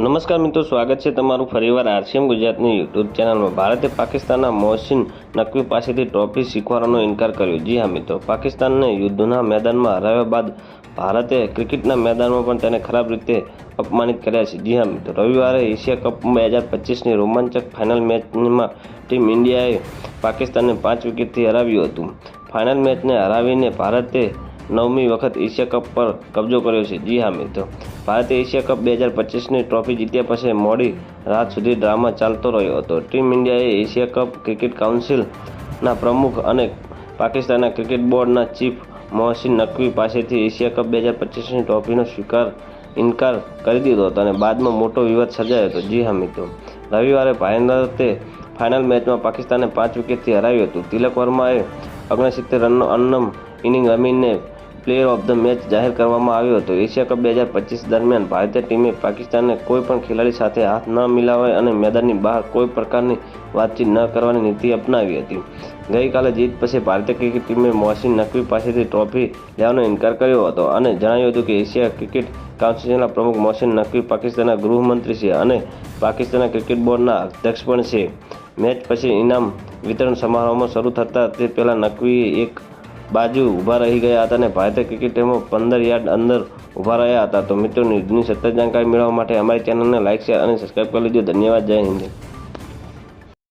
નમસ્કાર મિત્રો, સ્વાગત છે તમારું ફરીવાર આરસીએમ ગુજરાતની યુટ્યુબ ચેનલમાં। ભારતે પાકિસ્તાનના મોહસિન નકવી પાસેથી ટ્રોફી શીખવાનો ઇનકાર કર્યો। જી હા મિત્રો, પાકિસ્તાનને યુદ્ધના મેદાનમાં હરાવ્યા બાદ ભારતે ક્રિકેટના મેદાનમાં પણ તેને ખરાબ રીતે અપમાનિત કર્યા છે। જી હા મિત્રો, રવિવારે એશિયા કપ 2025ની રોમાંચક ફાઇનલ મેચમાં ટીમ ઇન્ડિયાએ પાકિસ્તાનને 5 વિકેટથી હરાવ્યું હતું। ફાઇનલ મેચને હરાવીને ભારતે 9મી વખત એશિયા કપ પર કબજો કર્યો છે। જી હા મિત્રો, ભારતે એશિયા કપ 2025ની ટ્રોફી જીત્યા પછી મોડી રાત સુધી ડ્રામા ચાલતો રહ્યો હતો। ટીમ ઇન્ડિયાએ એશિયા કપ ક્રિકેટ કાઉન્સિલના પ્રમુખ અને પાકિસ્તાનના ક્રિકેટ બોર્ડના ચીફ મોહસિન નકવી પાસેથી એશિયા કપ 2025ની ટ્રોફીનો ઇનકાર કરી દીધો હતો અને બાદમાં મોટો વિવાદ સર્જાયો હતો। જી હા મિત્રો, રવિવારે ભારતે ફાઇનલ મેચમાં પાકિસ્તાનને 5 વિકેટથી હરાવ્યું હતું। તિલક વર્માએ 69 રનનો અનમ ઇનિંગ રમીને પ્લેયર ઓફ ધ મેચ જાહેર કરવામાં આવ્યો હતો। એશિયા કપ 2025 દરમિયાન ભારતીય ટીમે પાકિસ્તાનને કોઈ પણ ખેલાડી સાથે હાથ ન મિલાવવા અને મેદાનની બહાર કોઈ પ્રકારની વાતચીત ન કરવાની નીતિ અપનાવી હતી। ગઈકાલે જીત પછી ભારતીય ક્રિકેટ ટીમે મોહસિન નકવી પાસેથી ટ્રોફી લેવાનો ઇનકાર કર્યો હતો અને જણાવ્યું હતું કે એશિયા ક્રિકેટ કાઉન્સિલના પ્રમુખ મોહસિન નકવી પાકિસ્તાનના ગૃહમંત્રી છે અને પાકિસ્તાનના ક્રિકેટ બોર્ડના અધ્યક્ષ પણ છે। મેચ પછી ઇનામ વિતરણ સમારોહમાં શરૂ થતાં તે પહેલાં નકવી એક બાજુ ઊભા રહી ગયા હતા અને ભારતીય ક્રિકેટ ટીમો 15 યાર્ડ અંદર ઊભા રહ્યા હતા। તો મિત્રો, ન્યૂઝની સતત જાણકારી મેળવવા માટે અમારી ચેનલને લાઇક, શેર અને સબસ્ક્રાઈબ કરી લેજો। ધન્યવાદ। જય હિન્દ।